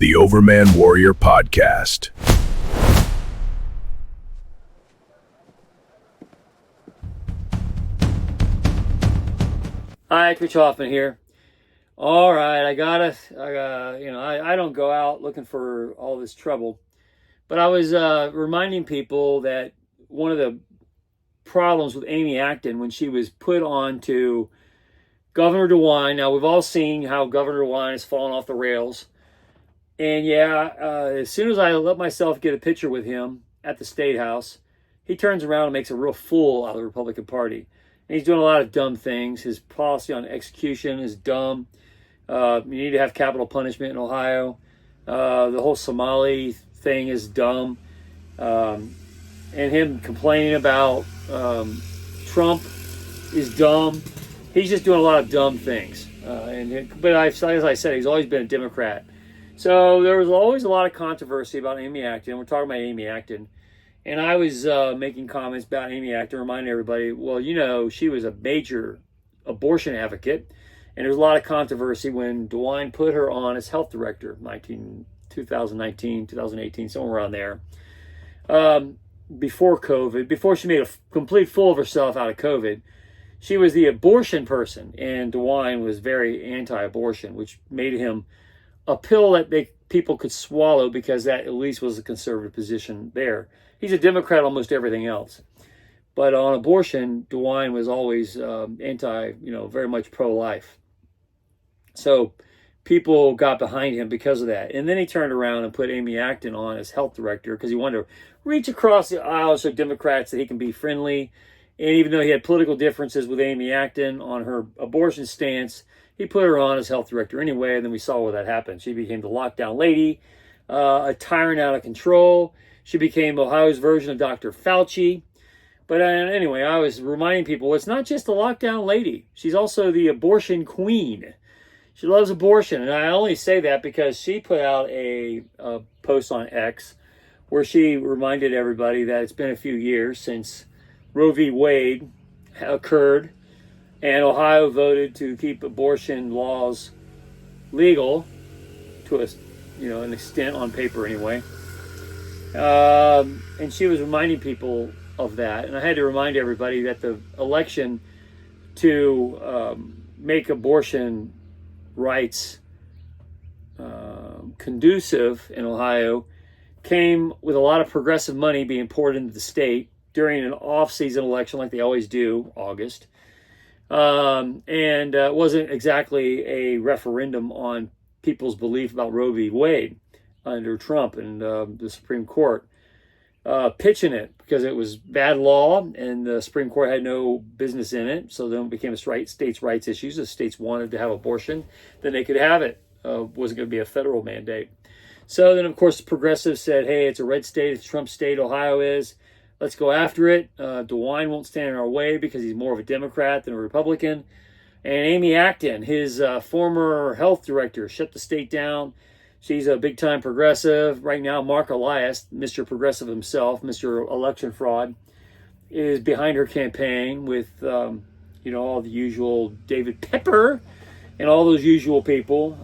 the Overman Warrior Podcast. Hi, Rich Hoffman here. All right, I don't go out looking for all this trouble, but I was reminding people that one of the problems with Amy Acton when she was put on to Governor DeWine. Now, we've all seen how Governor DeWine has fallen off the rails. And as soon as I let myself get a picture with him at the State House, he turns around and makes a real fool out of the Republican Party. And he's doing a lot of dumb things. His policy on execution is dumb. You need to have capital punishment in Ohio. The whole Somali thing is dumb. And him complaining about Trump is dumb. He's just doing a lot of dumb things. But as I said, he's always been a Democrat. So there was always a lot of controversy about Amy Acton. We're talking about Amy Acton. And I was making comments about Amy Acton, reminding everybody, well, she was a major abortion advocate. And there was a lot of controversy when DeWine put her on as health director, 2019, 2018, somewhere around there. Before COVID, before she made a complete fool of herself out of COVID, she was the abortion person. And DeWine was very anti-abortion, which made him a pill that people could swallow because that at least was a conservative position there. He's a Democrat almost everything else. But on abortion, DeWine was always very much pro-life. So people got behind him because of that. And then he turned around and put Amy Acton on as health director because he wanted to reach across the aisle so Democrats that he can be friendly. And even though he had political differences with Amy Acton on her abortion stance, he put her on as health director anyway. And then we saw where that happened. She became the lockdown lady, a tyrant out of control. She became Ohio's version of Dr. Fauci. But anyway, I was reminding people, it's not just the lockdown lady. She's also the abortion queen. She loves abortion. And I only say that because she put out a post on X where she reminded everybody that it's been a few years since Roe v. Wade occurred and Ohio voted to keep abortion laws legal to an extent on paper anyway. And she was reminding people of that. And I had to remind everybody that the election to make abortion rights conducive in Ohio came with a lot of progressive money being poured into the state during an off-season election like they always do, August. And it wasn't exactly a referendum on people's belief about Roe v. Wade under Trump and the Supreme Court pitching it because it was bad law and the Supreme Court had no business in it. So then it became a states' rights issues. If states wanted to have abortion, then they could have it. Wasn't going to be a federal mandate. So then, of course, the progressives said, hey, it's a red state. It's Trump state. Ohio is. Let's go after it. DeWine won't stand in our way because he's more of a Democrat than a Republican. And Amy Acton, his former health director, shut the state down. She's a big-time progressive. Right now, Mark Elias, Mr. Progressive himself, Mr. Election Fraud, is behind her campaign with, all the usual David Pepper and all those usual people,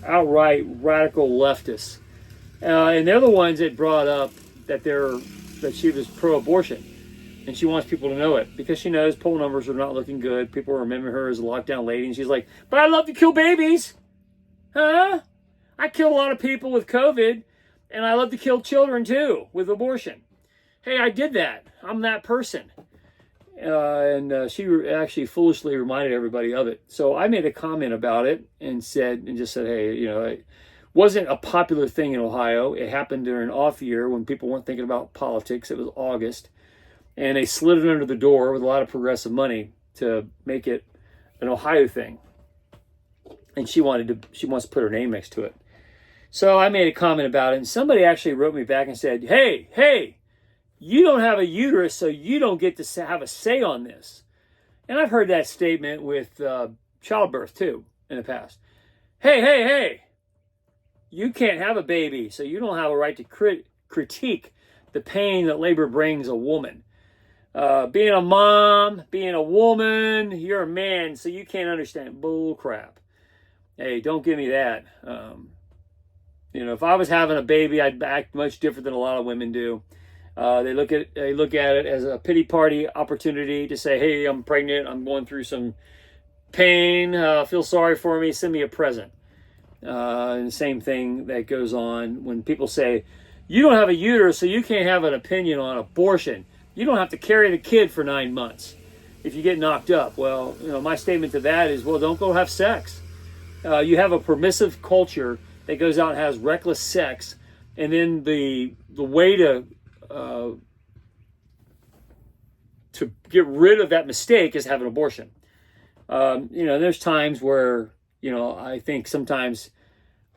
outright radical leftists. And they're the ones that brought up that she was pro-abortion. And she wants people to know it because she knows poll numbers are not looking good. People remember her as a lockdown lady. And she's like, but I love to kill babies. Huh? I kill a lot of people with COVID, and I love to kill children, too, with abortion. Hey, I did that. I'm that person. And she actually foolishly reminded everybody of it. So I made a comment about it and just said, hey, it wasn't a popular thing in Ohio. It happened during an off year when people weren't thinking about politics. It was August. And they slid it under the door with a lot of progressive money to make it an Ohio thing. And she wants to put her name next to it. So I made a comment about it, and somebody actually wrote me back and said, hey, you don't have a uterus, so you don't get to have a say on this. And I've heard that statement with childbirth, too, in the past. Hey, you can't have a baby, so you don't have a right to critique the pain that labor brings a woman. Being a mom, being a woman, you're a man, so you can't understand. Bull crap. Hey, don't give me that. If I was having a baby, I'd act much different than a lot of women do. They look at it as a pity party opportunity to say, "Hey, I'm pregnant. I'm going through some pain. Feel sorry for me. Send me a present." And the same thing that goes on when people say, "You don't have a uterus, so you can't have an opinion on abortion. You don't have to carry the kid for 9 months if you get knocked up." Well, my statement to that is, well, don't go have sex. You have a permissive culture that goes out and has reckless sex, and then the way to get rid of that mistake is have an abortion. There's times where I think sometimes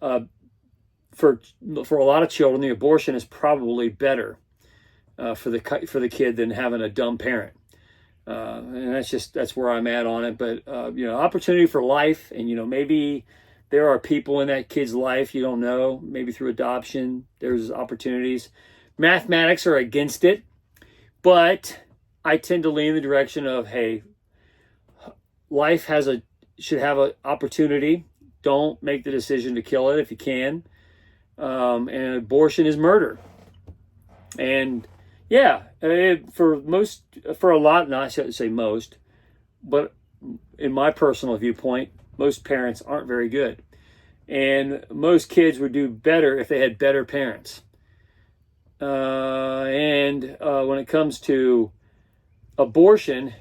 for a lot of children, the abortion is probably better for the kid than having a dumb parent. And that's where I'm at on it. But opportunity for life, and maybe there are people in that kid's life you don't know. Maybe through adoption, there's opportunities. Mathematics are against it, but I tend to lean in the direction of, hey, life should have an opportunity. Don't make the decision to kill it if you can. And abortion is murder. And yeah, for a lot, not I shouldn't say most, but in my personal viewpoint, most parents aren't very good. And most kids would do better if they had better parents. And when it comes to abortion,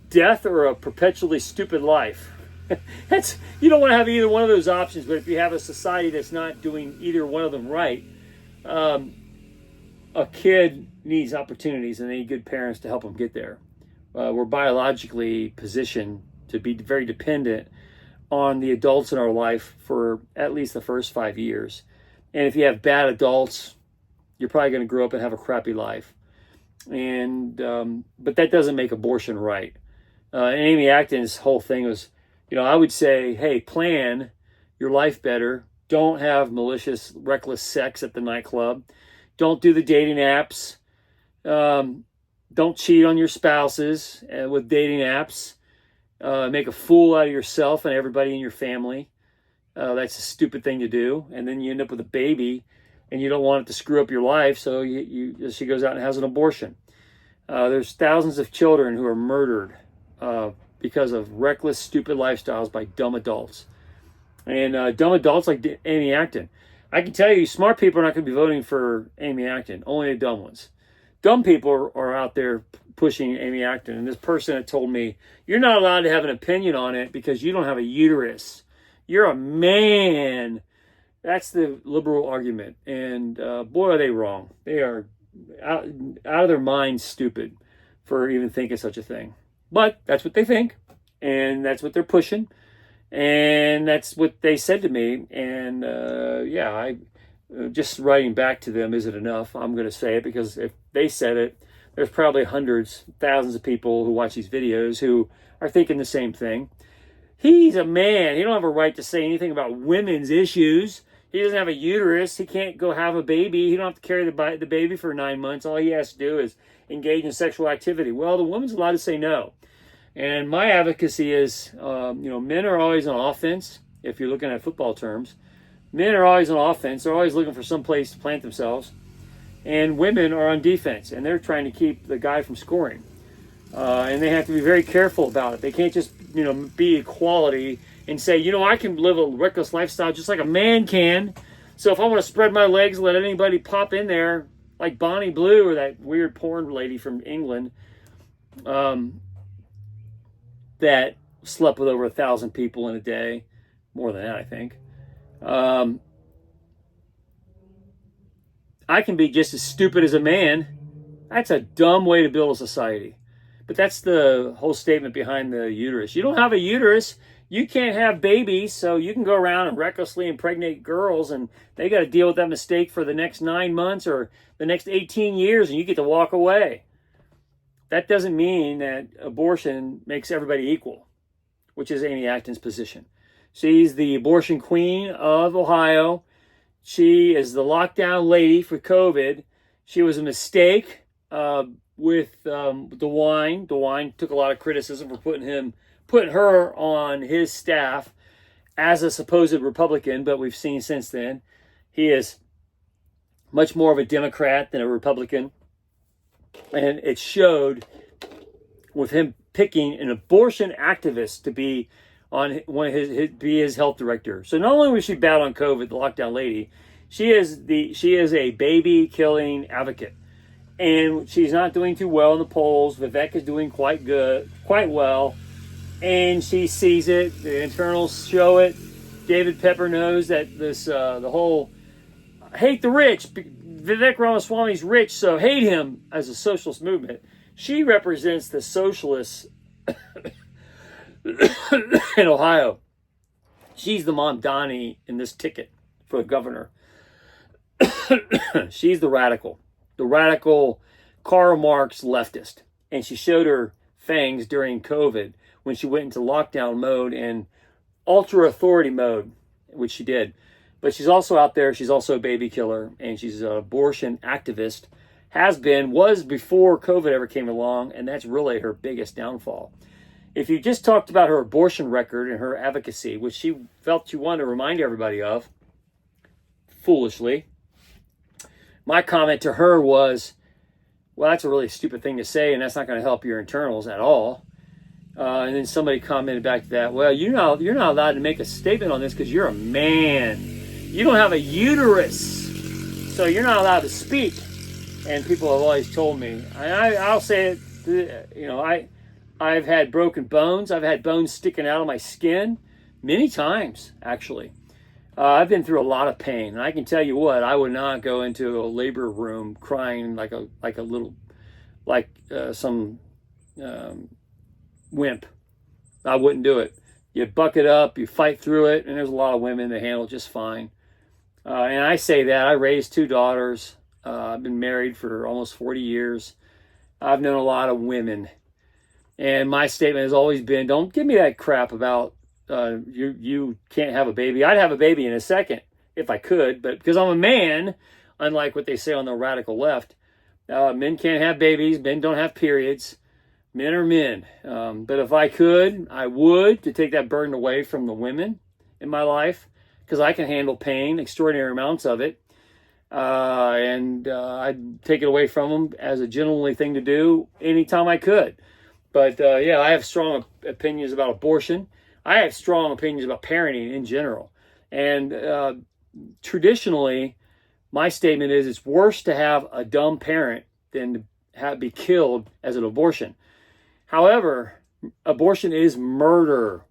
death or a perpetually stupid life. You don't want to have either one of those options, but if you have a society that's not doing either one of them right, a kid needs opportunities and they need good parents to help them get there. We're biologically positioned to be very dependent on the adults in our life for at least the first 5 years. And if you have bad adults, you're probably going to grow up and have a crappy life. And but that doesn't make abortion right. And Amy Acton's whole thing was, I would say, hey, plan your life better. Don't have malicious, reckless sex at the nightclub. Don't do the dating apps. Don't cheat on your spouses with dating apps. Make a fool out of yourself and everybody in your family. That's a stupid thing to do. And then you end up with a baby and you don't want it to screw up your life. So she goes out and has an abortion. There's thousands of children who are murdered because of reckless, stupid lifestyles by dumb adults. And dumb adults like Amy Acton. I can tell you, smart people are not going to be voting for Amy Acton, only the dumb ones. Dumb people are out there pushing Amy Acton. And this person had told me, you're not allowed to have an opinion on it because you don't have a uterus. You're a man. That's the liberal argument. And boy, are they wrong. They are out of their minds stupid for even thinking such a thing. But that's what they think. And that's what they're pushing. And that's what they said to me. And I just writing back to them, is it enough? I'm going to say it because if they said it, there's probably hundreds, thousands of people who watch these videos who are thinking the same thing. He's a man. He don't have a right to say anything about women's issues. He doesn't have a uterus. He can't go have a baby. He don't have to carry the baby for 9 months. All he has to do is engage in sexual activity. Well, the woman's allowed to say no. And my advocacy is, men are always on offense. If you're looking at football terms, men are always on offense. They're always looking for some place to plant themselves. And women are on defense, and they're trying to keep the guy from scoring. And they have to be very careful about it. They can't just, be equality and say, I can live a reckless lifestyle just like a man can. So if I want to spread my legs, let anybody pop in there, like Bonnie Blue or that weird porn lady from England, that slept with over 1,000 people in a day, more than that, I think. I can be just as stupid as a man. That's a dumb way to build a society. But that's the whole statement behind the uterus. You don't have a uterus. You can't have babies, so you can go around and recklessly impregnate girls, and they got to deal with that mistake for the next 9 months or the next 18 years, and you get to walk away. That doesn't mean that abortion makes everybody equal, which is Amy Acton's position. She's the abortion queen of Ohio. She is the lockdown lady for COVID. She was a mistake with DeWine. DeWine took a lot of criticism for putting her on his staff as a supposed Republican, but we've seen since then, he is much more of a Democrat than a Republican. And it showed with him picking an abortion activist to be on one of his health director. So not only was she bad on COVID, the lockdown lady, she is a baby killing advocate. And she's not doing too well in the polls. Vivek is doing quite well. And she sees it. The internals show it. David Pepper knows that this the whole hate the rich. Vivek Ramaswamy's rich, so hate him as a socialist movement. She represents the socialists in Ohio. She's the Mamdani in this ticket for the governor. She's the radical Karl Marx leftist. And she showed her fangs during COVID when she went into lockdown mode and ultra authority mode, which she did. But she's also out there. She's also a baby killer, and she's an abortion activist. Was before COVID ever came along, and that's really her biggest downfall. If you just talked about her abortion record and her advocacy, which she felt she wanted to remind everybody of, foolishly, my comment to her was, well, that's a really stupid thing to say, and that's not going to help your internals at all. And then somebody commented back to that, well, you're not allowed to make a statement on this because you're a man. You don't have a uterus, so you're not allowed to speak. And people have always told me, and I'll say it, I've had broken bones. I've had bones sticking out of my skin many times, actually. I've been through a lot of pain, and I can tell you what, I would not go into a labor room crying like some wimp. I wouldn't do it. You buck it up, you fight through it, and there's a lot of women that handle it just fine. And I say that. I raised 2 daughters. I've been married for almost 40 years. I've known a lot of women. And my statement has always been, don't give me that crap about you can't have a baby. I'd have a baby in a second if I could, but because I'm a man, unlike what they say on the radical left, men can't have babies, men don't have periods, men are men. But if I could, I would, to take that burden away from the women in my life, because I can handle pain, extraordinary amounts of it, and I'd take it away from them as a gentlemanly thing to do anytime I could. But I have strong opinions about abortion. I have strong opinions about parenting in general. And traditionally, my statement is it's worse to have a dumb parent than to be killed as an abortion. However, abortion is murder.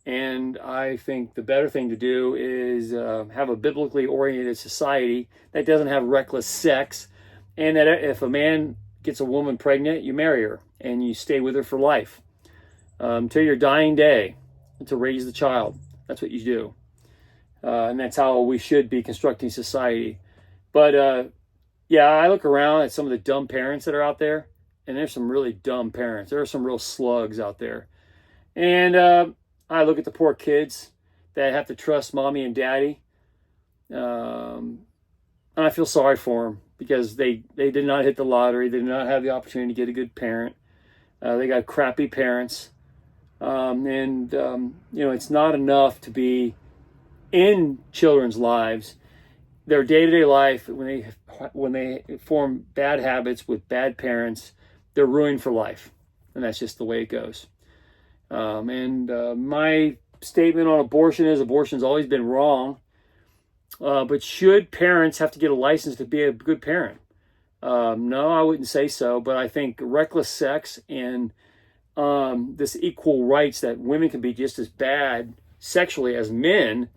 And I think the better thing to do is have a biblically oriented society that doesn't have reckless sex. And that if a man gets a woman pregnant, you marry her and you stay with her for life till your dying day to raise the child. That's what you do. And that's how we should be constructing society. But I look around at some of the dumb parents that are out there, and there's some really dumb parents. There are some real slugs out there. And I look at the poor kids that have to trust mommy and daddy. And I feel sorry for them because they did not hit the lottery. They did not have the opportunity to get a good parent. They got crappy parents. It's not enough to be in children's lives. Their day-to-day life, when they form bad habits with bad parents, they're ruined for life. And that's just the way it goes. My statement on abortion is abortion's always been wrong. But should parents have to get a license to be a good parent? No, I wouldn't say so. But I think reckless sex and this equal rights that women can be just as bad sexually as men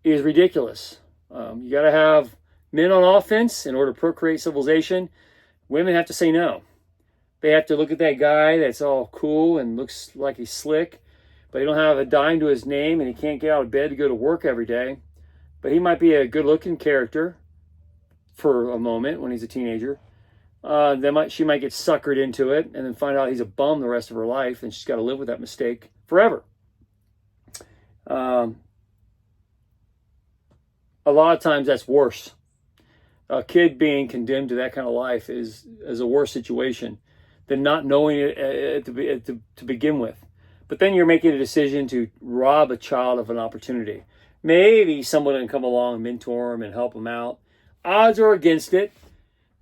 is ridiculous. You got to have men on offense in order to procreate civilization. Women have to say no. They have to look at that guy that's all cool and looks like he's slick, but he don't have a dime to his name and he can't get out of bed to go to work every day. But he might be a good-looking character for a moment when he's a teenager. She might get suckered into it and then find out he's a bum the rest of her life, and she's got to live with that mistake forever. A lot of times that's worse. A kid being condemned to that kind of life is a worse situation than not knowing it to begin with. But then you're making a decision to rob a child of an opportunity. Maybe someone can come along and mentor them and help them out. Odds are against it,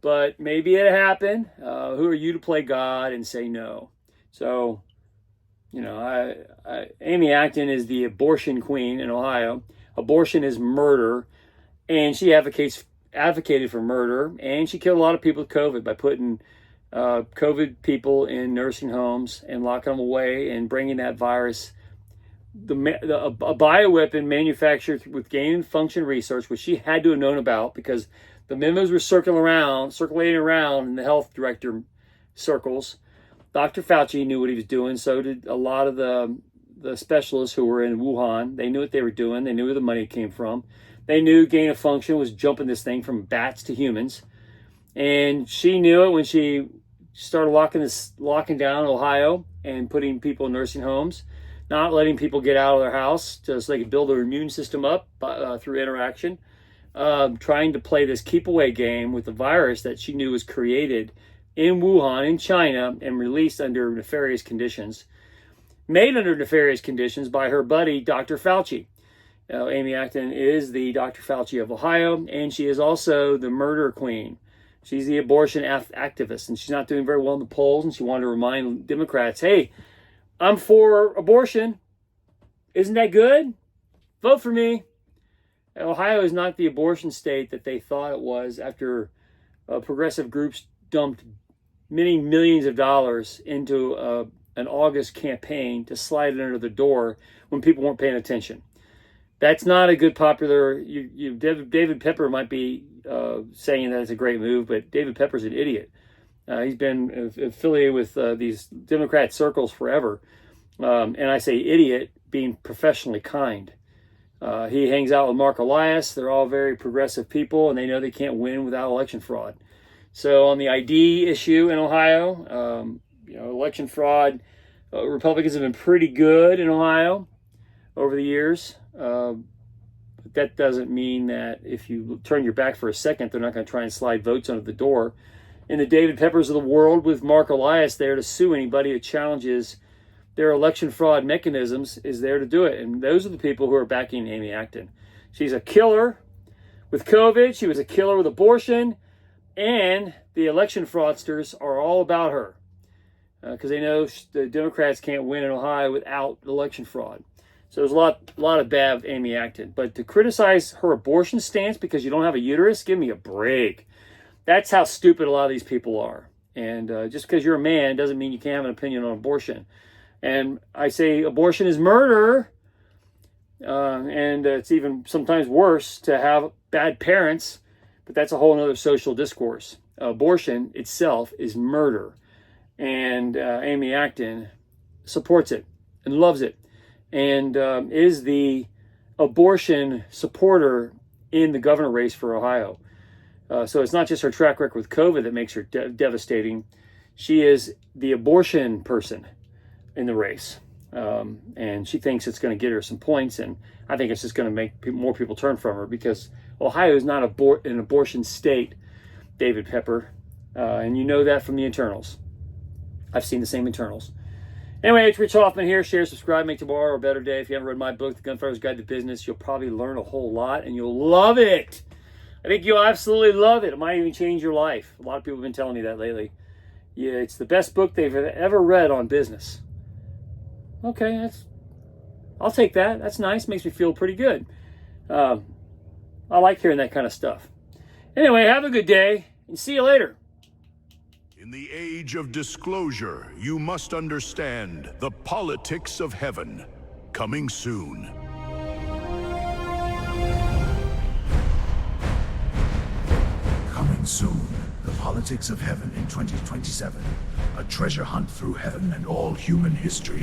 but maybe it happened. Who are you to play God and say no? So, Amy Acton is the abortion queen in Ohio. Abortion is murder, and she advocated for murder, and she killed a lot of people with COVID by putting COVID people in nursing homes and locking them away and bringing that virus. A bioweapon manufactured with gain and function research, which she had to have known about because the memos were circulating around in the health director circles. Dr. Fauci knew what he was doing. So did a lot of the specialists who were in Wuhan. They knew what they were doing. They knew where the money came from. They knew gain of function was jumping this thing from bats to humans. And she knew it when she started locking down Ohio and putting people in nursing homes, not letting people get out of their house so they could build their immune system up through interaction, trying to play this keep away game with the virus that she knew was created in Wuhan, in China, and released under nefarious conditions, made under nefarious conditions by her buddy, Dr. Fauci. Amy Acton is the Dr. Fauci of Ohio, and she is also the murder queen. She's the abortion activist, and she's not doing very well in the polls, and she wanted to remind Democrats, hey, I'm for abortion. Isn't that good? Vote for me. Ohio is not the abortion state that they thought it was after progressive groups dumped many millions of dollars into an August campaign to slide it under the door when people weren't paying attention. That's not a good popular. David Pepper might be saying that it's a great move, but David Pepper's an idiot. He's been affiliated with these Democrat circles forever. And I say idiot being professionally kind. He hangs out with Mark Elias. They're all very progressive people, and they know they can't win without election fraud. So on the ID issue in Ohio, election fraud, Republicans have been pretty good in Ohio over the years. But that doesn't mean that if you turn your back for a second, they're not going to try and slide votes under the door. And the David Peppers of the world with Mark Elias there to sue anybody who challenges their election fraud mechanisms is there to do it. And those are the people who are backing Amy Acton. She's a killer with COVID. She was a killer with abortion. And the election fraudsters are all about her because they know the Democrats can't win in Ohio without election fraud. So there's a lot of bad with Amy Acton. But to criticize her abortion stance because you don't have a uterus, give me a break. That's how stupid a lot of these people are. And just because you're a man doesn't mean you can't have an opinion on abortion. And I say abortion is murder. And it's even sometimes worse to have bad parents. But that's a whole other social discourse. Abortion itself is murder. And Amy Acton supports it and loves it. And is the abortion supporter in the governor race for Ohio. So it's not just her track record with COVID that makes her devastating. She is the abortion person in the race. And she thinks it's going to get her some points. And I think it's just going to make more people turn from her because Ohio is not an abortion state, David Pepper. And you know that from the internals. I've seen the same internals. Anyway, it's Rich Hoffman here. Share, subscribe, make tomorrow a better day. If you haven't read my book, The Gunfighter's Guide to Business, you'll probably learn a whole lot and you'll love it. I think you'll absolutely love it. It might even change your life. A lot of people have been telling me that lately. Yeah, it's the best book they've ever read on business. Okay, I'll take that. That's nice. Makes me feel pretty good. I like hearing that kind of stuff. Anyway, have a good day and see you later. In the age of disclosure, you must understand the politics of heaven. Coming soon. Coming soon, the politics of heaven in 2027. A treasure hunt through heaven and all human history.